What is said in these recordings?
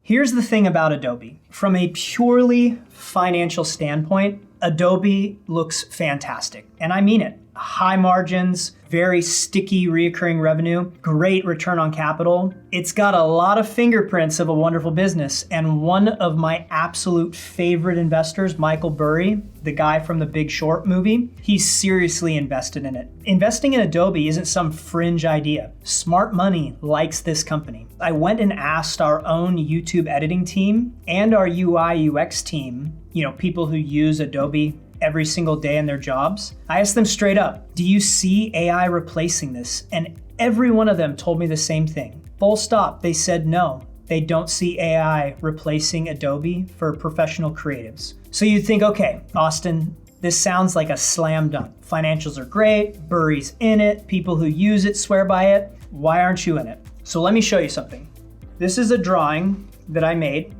Here's the thing about Adobe. From a purely financial standpoint, Adobe looks fantastic. And I mean it. High margins, very sticky recurring revenue, great return on capital. It's got a lot of fingerprints of a wonderful business. And one of my absolute favorite investors, Michael Burry, the guy from the Big Short movie, he's seriously invested in it. Investing in Adobe isn't some fringe idea. Smart money likes this company. I went and asked our own YouTube editing team and our UI UX team, people who use Adobe every single day in their jobs. I asked them straight up, do you see AI replacing this? And every one of them told me the same thing. Full stop, they said no. They don't see AI replacing Adobe for professional creatives. So you'd think, okay, Austin, this sounds like a slam dunk. Financials are great, Burry's in it, people who use it swear by it. Why aren't you in it? So let me show you something. This is a drawing that I made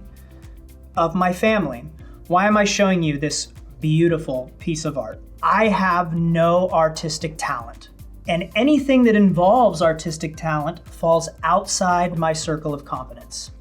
of my family. Why am I showing you this beautiful piece of art? I have no artistic talent, and anything that involves artistic talent falls outside my circle of competence.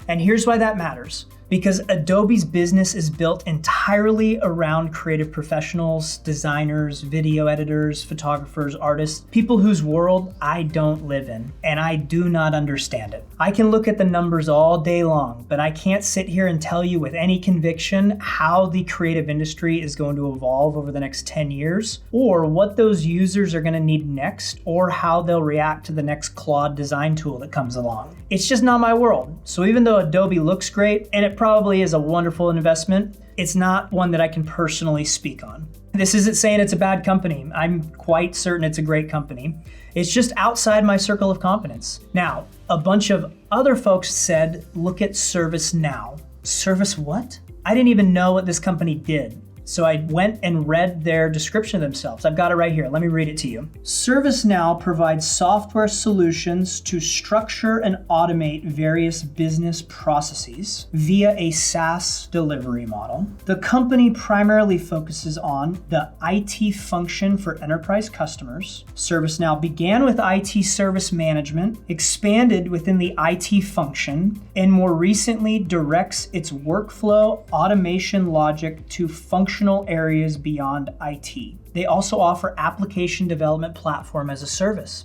And here's why that matters. Because Adobe's business is built entirely around creative professionals, designers, video editors, photographers, artists, people whose world I don't live in, and I do not understand it. I can look at the numbers all day long, but I can't sit here and tell you with any conviction how the creative industry is going to evolve over the next 10 years, or what those users are going to need next, or how they'll react to the next Claude design tool that comes along. It's just not my world. So even though Adobe looks great, and it probably is a wonderful investment, it's not one that I can personally speak on. This isn't saying it's a bad company. I'm quite certain it's a great company. It's just outside my circle of competence. Now, a bunch of other folks said, look at ServiceNow. Service what? I didn't even know what this company did. So I went and read their description of themselves. I've got it right here. Let me read it to you. ServiceNow provides software solutions to structure and automate various business processes via a SaaS delivery model. The company primarily focuses on the IT function for enterprise customers. ServiceNow began with IT service management, expanded within the IT function, and more recently directs its workflow automation logic to functional areas beyond IT. They also offer application development platform as a service.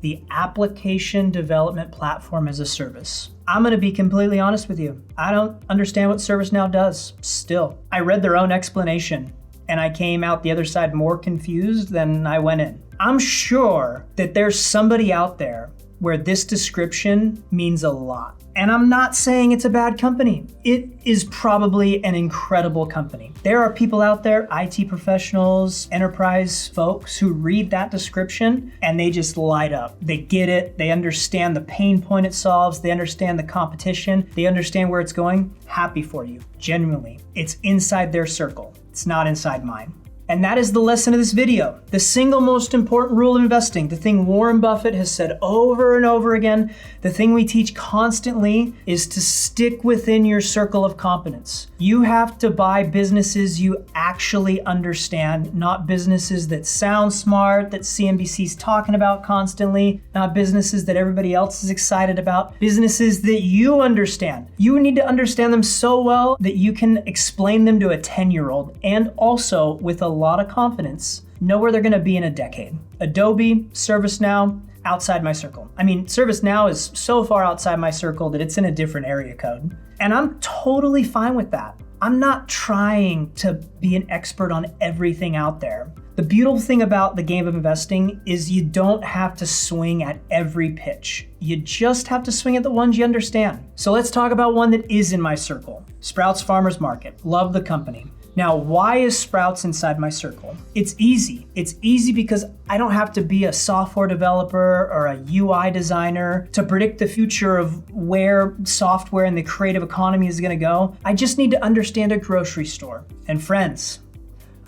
The application development platform as a service. I'm going to be completely honest with you. I don't understand what ServiceNow does still. I read their own explanation and I came out the other side more confused than I went in. I'm sure that there's somebody out there where this description means a lot. And I'm not saying it's a bad company. It is probably an incredible company. There are people out there, IT professionals, enterprise folks who read that description and they just light up. They get it. They understand the pain point it solves. They understand the competition. They understand where it's going. Happy for you. Genuinely. It's inside their circle. It's not inside mine. And that is the lesson of this video. The single most important rule of investing, the thing Warren Buffett has said over and over again, the thing we teach constantly is to stick within your circle of competence. You have to buy businesses you actually understand, not businesses that sound smart, that CNBC's talking about constantly, not businesses that everybody else is excited about, businesses that you understand. You need to understand them so well that you can explain them to a 10-year-old and also with a lot of confidence know where they're going to be in a decade. Adobe, ServiceNow, outside my circle. I mean, ServiceNow is so far outside my circle that it's in a different area code. And I'm totally fine with that. I'm not trying to be an expert on everything out there. The beautiful thing about the game of investing is you don't have to swing at every pitch. You just have to swing at the ones you understand. So let's talk about one that is in my circle. Sprouts Farmers Market. Love the company. Now, why is Sprouts inside my circle? It's easy. It's easy because I don't have to be a software developer or a UI designer to predict the future of where software and the creative economy is going to go. I just need to understand a grocery store. And friends,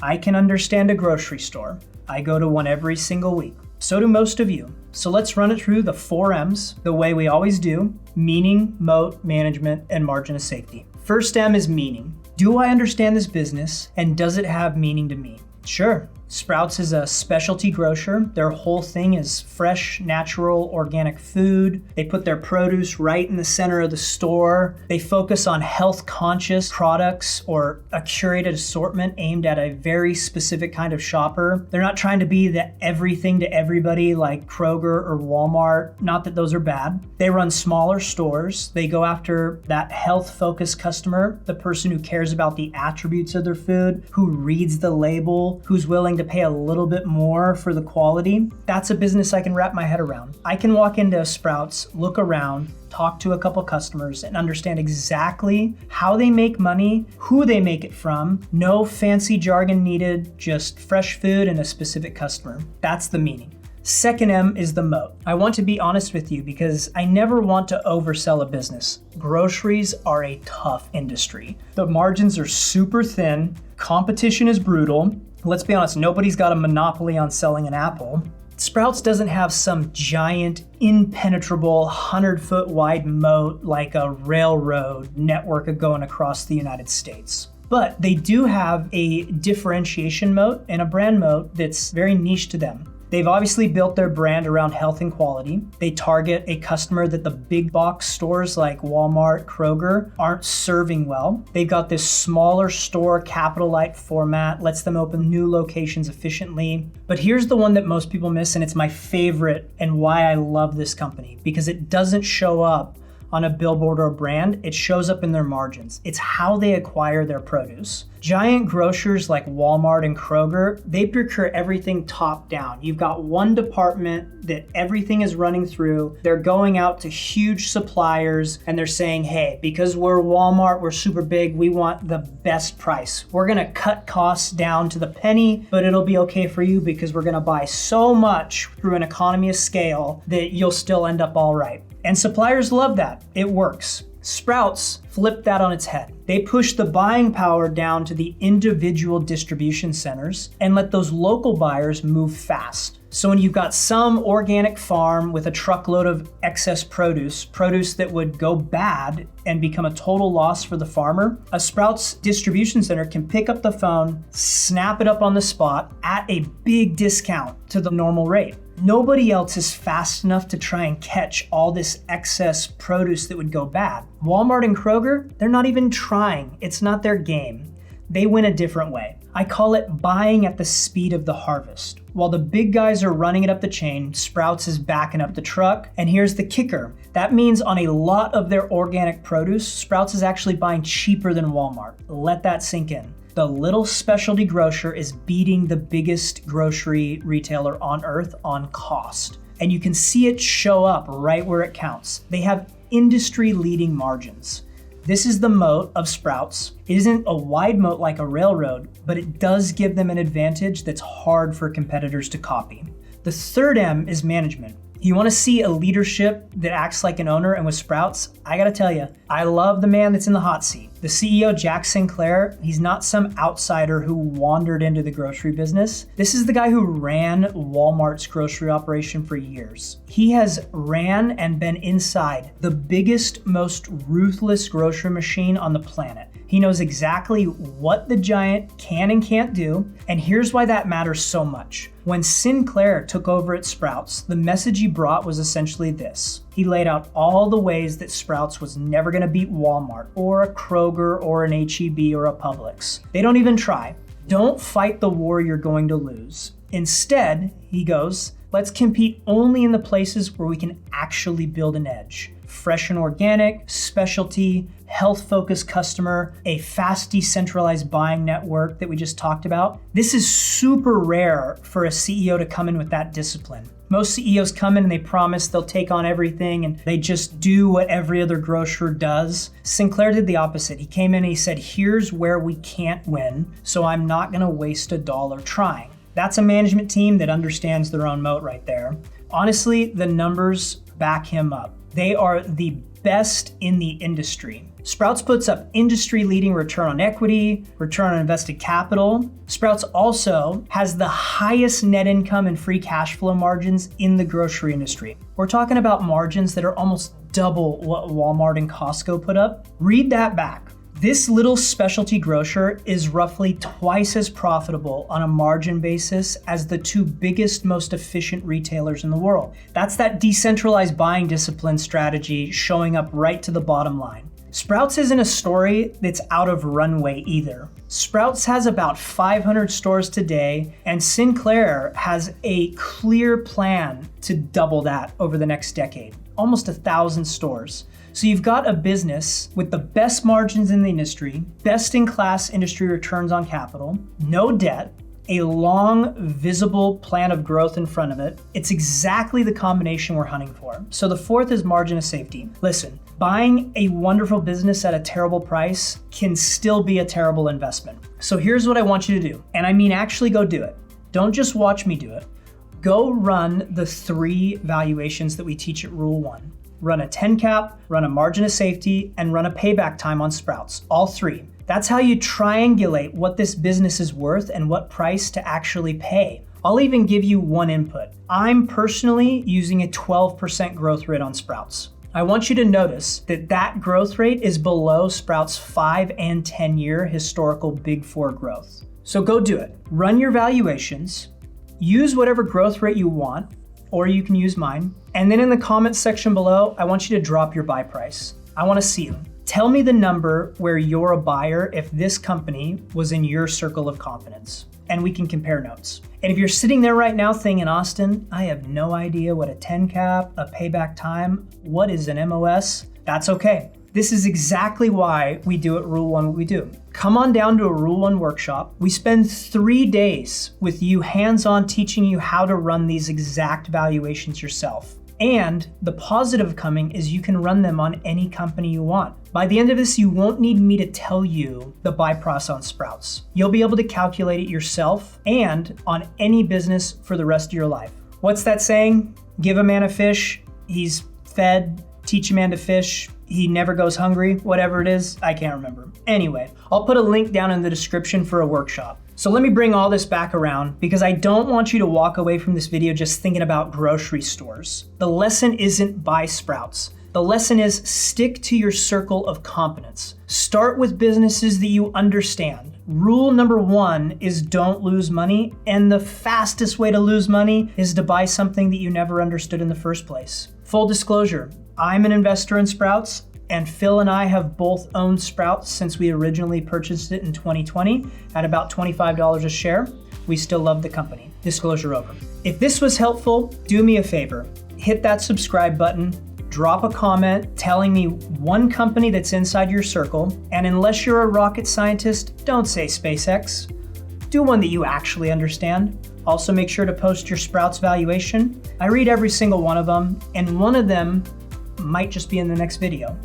I can understand a grocery store. I go to one every single week. So do most of you. So let's run it through the 4 M's the way we always do: meaning, moat, management, and margin of safety. First M is meaning. Do I understand this business and does it have meaning to me? Sure. Sprouts is a specialty grocer. Their whole thing is fresh, natural, organic food. They put their produce right in the center of the store. They focus on health-conscious products or a curated assortment aimed at a very specific kind of shopper. They're not trying to be the everything to everybody like Kroger or Walmart. Not that those are bad. They run smaller stores. They go after that health-focused customer, the person who cares about the attributes of their food, who reads the label, who's willing to pay a little bit more for the quality. That's a business I can wrap my head around. I can walk into Sprouts, look around, talk to a couple customers, and understand exactly how they make money, who they make it from. No fancy jargon needed, just fresh food and a specific customer. That's the meaning. Second M is the moat. I want to be honest with you because I never want to oversell a business. Groceries are a tough industry. The margins are super thin, competition is brutal. Let's be honest, nobody's got a monopoly on selling an apple. Sprouts doesn't have some giant, impenetrable, 100-foot wide moat like a railroad network going across the United States. But they do have a differentiation moat and a brand moat that's very niche to them. They've obviously built their brand around health and quality. They target a customer that the big box stores like Walmart, Kroger aren't serving well. They've got this smaller store, capital light format, lets them open new locations efficiently. But here's the one that most people miss, and it's my favorite and why I love this company, because it doesn't show up on a billboard or a brand, it shows up in their margins. It's how they acquire their produce. Giant grocers like Walmart and Kroger, they procure everything top down. You've got one department that everything is running through. They're going out to huge suppliers and they're saying, hey, because we're Walmart, we're super big, we want the best price. We're gonna cut costs down to the penny, but it'll be okay for you because we're gonna buy so much through an economy of scale that you'll still end up all right. And suppliers love that. It works. Sprouts flipped that on its head. They pushed the buying power down to the individual distribution centers and let those local buyers move fast. So when you've got some organic farm with a truckload of excess produce that would go bad and become a total loss for the farmer, a Sprouts distribution center can pick up the phone, snap it up on the spot at a big discount to the normal rate. Nobody else is fast enough to try and catch all this excess produce that would go bad. Walmart and Kroger, they're not even trying. It's not their game. They win a different way. I call it buying at the speed of the harvest. While the big guys are running it up the chain, Sprouts is backing up the truck. And here's the kicker. That means on a lot of their organic produce, Sprouts is actually buying cheaper than Walmart. Let that sink in. The little specialty grocer is beating the biggest grocery retailer on earth on cost. And you can see it show up right where it counts. They have industry-leading margins. This is the moat of Sprouts. It isn't a wide moat like a railroad, but it does give them an advantage that's hard for competitors to copy. The third M is management. You want to see a leadership that acts like an owner, and with Sprouts, I gotta tell you, I love the man that's in the hot seat. The CEO, Jack Sinclair, he's not some outsider who wandered into the grocery business. This is the guy who ran Walmart's grocery operation for years. He has ran and been inside the biggest, most ruthless grocery machine on the planet. He knows exactly what the giant can and can't do, and here's why that matters so much. When Sinclair took over at Sprouts, the message he brought was essentially this. He laid out all the ways that Sprouts was never gonna beat Walmart or a Kroger or an H-E-B or a Publix. They don't even try. Don't fight the war you're going to lose. Instead, he goes, let's compete only in the places where we can actually build an edge. Fresh and organic, specialty, health-focused customer, a fast decentralized buying network that we just talked about. This is super rare for a CEO to come in with that discipline. Most CEOs come in and they promise they'll take on everything and they just do what every other grocer does. Sinclair did the opposite. He came in and he said, here's where we can't win, so I'm not gonna waste a dollar trying. That's a management team that understands their own moat right there. Honestly, the numbers back him up. They are the best in the industry. Sprouts puts up industry-leading return on equity, return on invested capital. Sprouts also has the highest net income and free cash flow margins in the grocery industry. We're talking about margins that are almost double what Walmart and Costco put up. Read that back. This little specialty grocer is roughly twice as profitable on a margin basis as the two biggest, most efficient retailers in the world. That's that decentralized buying discipline strategy showing up right to the bottom line. Sprouts isn't a story that's out of runway either. Sprouts has about 500 stores today, and Sinclair has a clear plan to double that over the next decade, almost 1,000 stores. So you've got a business with the best margins in the industry, best-in-class industry returns on capital, no debt, a long, visible plan of growth in front of it. It's exactly the combination we're hunting for. So the fourth is margin of safety. Listen, buying a wonderful business at a terrible price can still be a terrible investment. So here's what I want you to do, and I mean actually go do it. Don't just watch me do it. Go run the 3 valuations that we teach at Rule 1. Run a 10 cap, run a margin of safety, and run a payback time on Sprouts, all 3. That's how you triangulate what this business is worth and what price to actually pay. I'll even give you one input. I'm personally using a 12% growth rate on Sprouts. I want you to notice that that growth rate is below Sprouts' 5 and 10-year historical Big 4 growth. So go do it. Run your valuations, use whatever growth rate you want, or you can use mine. And then in the comments section below, I want you to drop your buy price. I want to see them. Tell me the number where you're a buyer if this company was in your circle of confidence, and we can compare notes. And if you're sitting there right now thinking, Austin, I have no idea what a 10 cap, a payback time, what is an MOS, that's okay. This is exactly why we do at Rule 1 what we do. Come on down to a Rule 1 workshop. We spend 3 days with you hands-on teaching you how to run these exact valuations yourself. And the positive coming is you can run them on any company you want. By the end of this, you won't need me to tell you the buy price on Sprouts. You'll be able to calculate it yourself and on any business for the rest of your life. What's that saying? Give a man a fish, he's fed. Teach a man to fish, he never goes hungry, whatever it is, I can't remember. Anyway, I'll put a link down in the description for a workshop. So let me bring all this back around because I don't want you to walk away from this video just thinking about grocery stores. The lesson isn't buy Sprouts. The lesson is stick to your circle of competence. Start with businesses that you understand. Rule number 1 is don't lose money, and the fastest way to lose money is to buy something that you never understood in the first place. Full disclosure, I'm an investor in Sprouts, and Phil and I have both owned Sprouts since we originally purchased it in 2020 at about $25 a share. We still love the company. Disclosure over. If this was helpful, do me a favor. Hit that subscribe button, drop a comment telling me one company that's inside your circle, and unless you're a rocket scientist, don't say SpaceX. Do one that you actually understand. Also make sure to post your Sprouts valuation. I read every single one of them, and one of them might just be in the next video.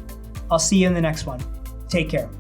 I'll see you in the next one. Take care.